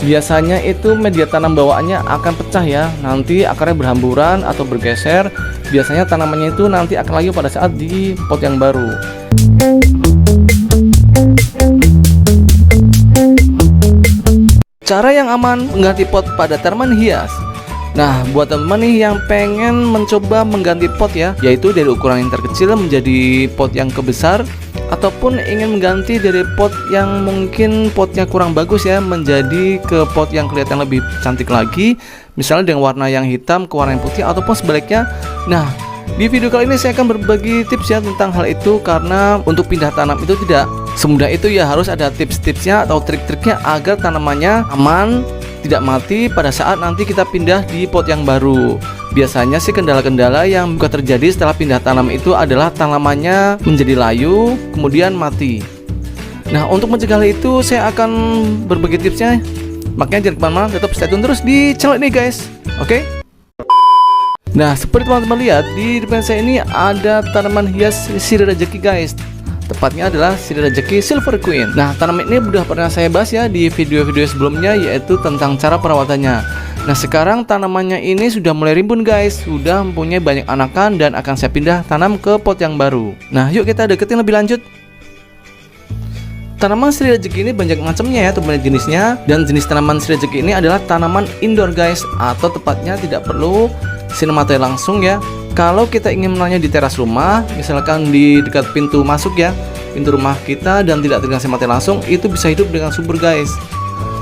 biasanya itu media tanam bawaannya akan pecah ya, nanti akarnya berhamburan atau bergeser. Biasanya tanamannya itu nanti akan layu pada saat di pot yang baru. Cara yang aman mengganti pot pada tanaman hias. Nah, buat teman-teman nih yang pengen mencoba mengganti pot ya, yaitu dari ukuran yang terkecil menjadi pot yang kebesar, ataupun ingin mengganti dari pot yang mungkin potnya kurang bagus ya, menjadi ke pot yang kelihatan lebih cantik lagi, misalnya dengan warna yang hitam ke warna yang putih ataupun sebaliknya. Nah, di video kali ini saya akan berbagi tips ya tentang hal itu, karena untuk pindah tanam itu tidak semudah itu ya, harus ada tips-tipsnya atau trik-triknya agar tanamannya aman, tidak mati pada saat nanti kita pindah di pot yang baru. Biasanya sih kendala-kendala yang bisa terjadi setelah pindah tanam itu adalah tanamannya menjadi layu kemudian mati. Nah, untuk mencegah hal itu saya akan berbagi tipsnya, makanya jangan kemana-mana, tetap stay tune terus di channel ini guys. Oke? Nah, seperti teman-teman lihat di depan saya ini ada tanaman hias sirih rejeki guys. Tepatnya adalah sirih rejeki Silver Queen. Nah, tanaman ini sudah pernah saya bahas ya di video-video sebelumnya, yaitu tentang cara perawatannya. Nah, sekarang tanamannya ini sudah mulai rimbun guys, sudah mempunyai banyak anakan dan akan saya pindah tanam ke pot yang baru. Nah, yuk kita deketin lebih lanjut. Tanaman sirih rejeki ini banyak macamnya ya teman-teman jenisnya, dan jenis tanaman sirih rejeki ini adalah tanaman indoor guys, atau tepatnya tidak perlu sinar matahari langsung ya. Kalau kita ingin menanamnya di teras rumah, misalkan di dekat pintu masuk ya, pintu rumah kita, dan tidak terkena sinar matahari langsung, itu bisa hidup dengan subur guys.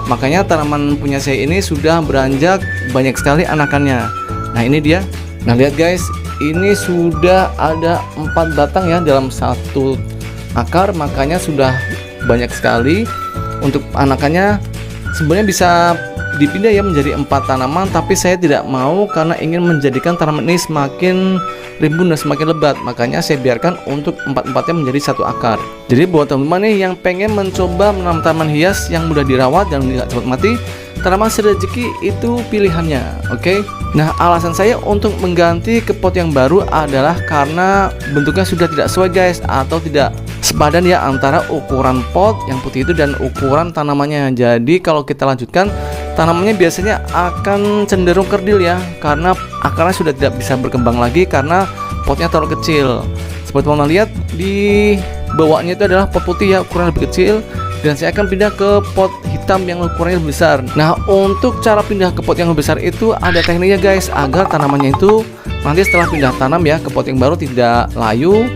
Makanya tanaman punya saya ini sudah beranjak banyak sekali anakannya. Nah, ini dia. Nah, lihat guys, ini sudah ada 4 batang ya dalam satu akar, makanya sudah banyak sekali. Untuk anakannya sebenarnya bisa dipindah ya menjadi 4 tanaman, tapi saya tidak mau karena ingin menjadikan tanaman ini semakin rimbun dan semakin lebat, makanya saya biarkan untuk 4-4-nya menjadi satu akar. Jadi buat teman-teman nih yang pengen mencoba menanam tanaman hias yang mudah dirawat dan tidak cepat mati, tanaman sirih rejeki itu pilihannya. Oke? Nah, alasan saya untuk mengganti ke pot yang baru adalah karena bentuknya sudah tidak sesuai guys, atau tidak sepadan ya antara ukuran pot yang putih itu dan ukuran tanamannya. Jadi kalau kita lanjutkan, tanamannya biasanya akan cenderung kerdil ya, karena akarnya sudah tidak bisa berkembang lagi karena potnya terlalu kecil. Seperti teman-teman lihat di bawahnya itu adalah pot putih ya, ukuran lebih kecil, dan saya akan pindah ke pot hitam yang ukurannya lebih besar. Nah, untuk cara pindah ke pot yang lebih besar itu ada tekniknya guys, agar tanamannya itu nanti setelah pindah tanam ya ke pot yang baru tidak layu,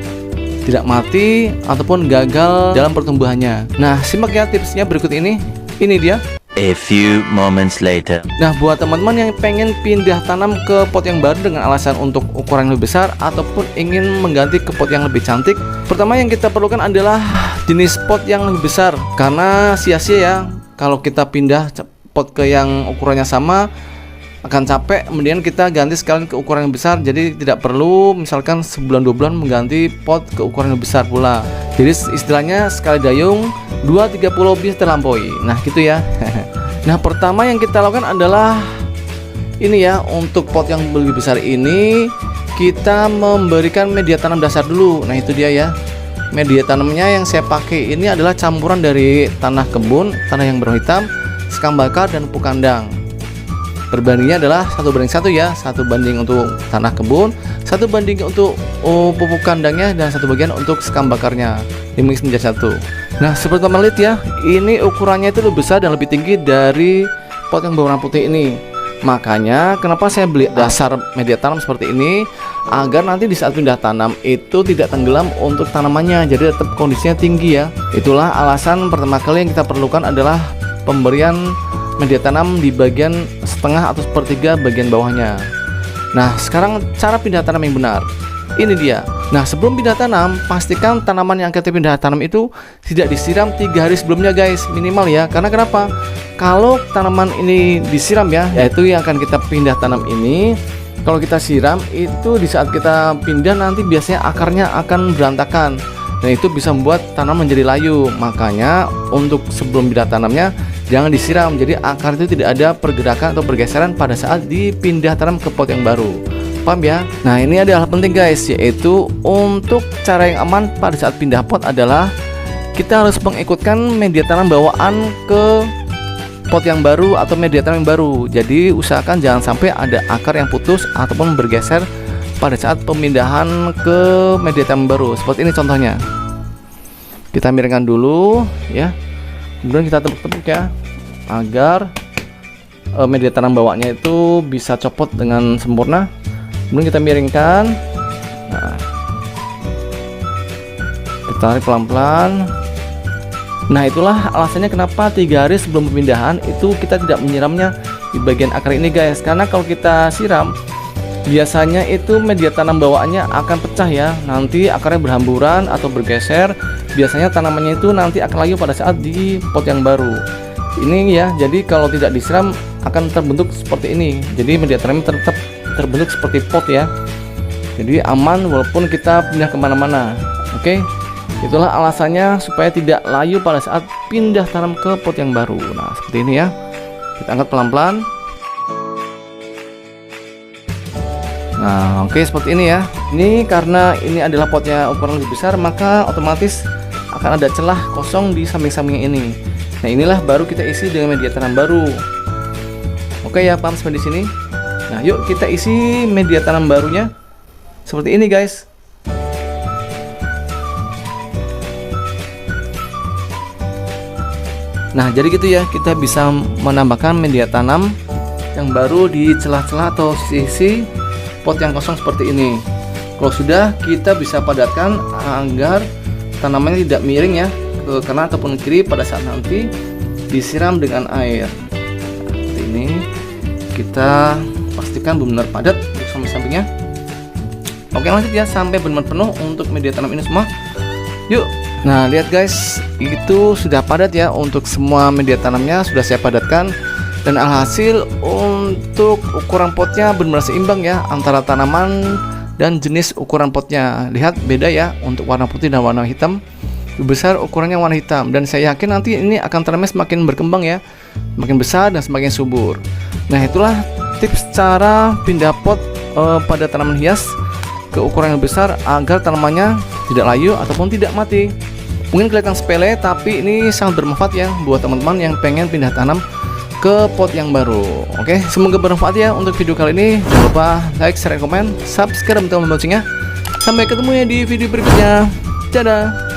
tidak mati, ataupun gagal dalam pertumbuhannya. Nah, simak ya tipsnya berikut ini. Ini dia. A few moments later. Nah, buat teman-teman yang pengen pindah tanam ke pot yang baru dengan alasan untuk ukuran yang lebih besar ataupun ingin mengganti ke pot yang lebih cantik, pertama yang kita perlukan adalah jenis pot yang lebih besar, karena sia-sia ya kalau kita pindah pot ke yang ukurannya sama, akan capek, kemudian kita ganti sekalian ke ukuran yang besar. Jadi tidak perlu misalkan sebulan 2 bulan mengganti pot ke ukuran yang besar pula. Jadi istilahnya sekali dayung 2-3 pulau bisa terlampaui. Nah, gitu ya. Nah, pertama yang kita lakukan adalah ini ya, untuk pot yang lebih besar ini kita memberikan media tanam dasar dulu. Nah, itu dia ya. Media tanamnya yang saya pakai ini adalah campuran dari tanah kebun, tanah yang berwarna hitam, sekam bakar, dan pupuk kandang. Perbandingannya adalah 1:1 ya, 1 banding untuk tanah kebun, 1 banding untuk pupuk kandangnya, dan 1 bagian untuk sekam bakarnya, dimix menjadi 1. Nah, seperti teman lihat ya, ini ukurannya itu lebih besar dan lebih tinggi dari pot yang berwarna putih ini. Makanya kenapa saya beli dasar media tanam seperti ini, agar nanti di saat pindah tanam itu tidak tenggelam untuk tanamannya, jadi tetap kondisinya tinggi ya. Itulah alasan pertama kali yang kita perlukan adalah pemberian media tanam di bagian setengah atau sepertiga bagian bawahnya. Nah, sekarang cara pindah tanam yang benar. Ini dia. Nah, sebelum pindah tanam, pastikan tanaman yang kita pindah tanam itu tidak disiram 3 hari sebelumnya guys, minimal ya. Karena kenapa? Kalau tanaman ini disiram ya, yaitu yang akan kita pindah tanam ini, kalau kita siram itu di saat kita pindah nanti biasanya akarnya akan berantakan, dan itu bisa membuat tanaman menjadi layu. Makanya untuk sebelum pindah tanamnya jangan disiram, jadi akar itu tidak ada pergerakan atau pergeseran pada saat dipindah tanam ke pot yang baru. Paham ya? Nah, ini ada hal penting guys, yaitu untuk cara yang aman pada saat pindah pot adalah kita harus mengikutkan media tanam bawaan ke pot yang baru atau media tanam yang baru. Jadi usahakan jangan sampai ada akar yang putus ataupun bergeser pada saat pemindahan ke media tanam baru. Seperti ini contohnya. Kita miringkan dulu ya. Kemudian kita tepuk-tepuk ya agar media tanam bawahnya itu bisa copot dengan sempurna. Kemudian kita miringkan. Nah, kita tarik pelan-pelan. Nah, itulah alasannya kenapa 3 hari sebelum pemindahan itu kita tidak menyiramnya di bagian akar ini guys. Karena kalau kita siram, biasanya itu media tanam bawaannya akan pecah ya. Nanti akarnya berhamburan atau bergeser. Biasanya tanamannya itu nanti akan layu pada saat di pot yang baru. Ini ya, jadi kalau tidak disiram akan terbentuk seperti ini. Jadi media tanam tetap terbentuk seperti pot ya. Jadi aman walaupun kita pindah kemana-mana. Oke. Itulah alasannya supaya tidak layu pada saat pindah tanam ke pot yang baru. Nah, seperti ini ya. Kita angkat pelan-pelan. Nah, oke, seperti ini ya. Ini karena ini adalah potnya ukuran lebih besar, maka otomatis akan ada celah kosong di samping-sampingnya ini. Nah, inilah baru kita isi dengan media tanam baru. Oke ya, paham sampai di sini. Nah, yuk kita isi media tanam barunya. Seperti ini, guys. Nah, jadi gitu ya, kita bisa menambahkan media tanam yang baru di celah-celah atau sisi pot yang kosong seperti ini. Kalau sudah, kita bisa padatkan agar tanamannya tidak miring ya ke kanan ataupun kiri pada saat nanti disiram dengan air. Nah, seperti ini. Kita pastikan benar-benar padat untuk samping-sampingnya. Oke, lanjut ya sampai benar-benar penuh untuk media tanam ini semua. Yuk. Nah, lihat guys, itu sudah padat ya untuk semua media tanamnya sudah saya padatkan, dan alhasil untuk ukuran potnya benar-benar seimbang ya antara tanaman dan jenis ukuran potnya. Lihat beda ya untuk warna putih dan warna hitam. Lebih besar ukurannya warna hitam, dan saya yakin nanti ini akan tanaman semakin berkembang ya, semakin besar dan semakin subur. Nah, itulah tips cara pindah pot pada tanaman hias ke ukuran yang besar agar tanamannya tidak layu ataupun tidak mati. Mungkin kelihatan sepele, tapi ini sangat bermanfaat ya buat teman-teman yang pengen pindah tanam ke pot yang baru. Oke, semoga bermanfaat ya untuk video kali ini. Jangan lupa like, share, dan komen, subscribe untuk loncengnya. Sampai ketemu ya di video berikutnya. Dadah.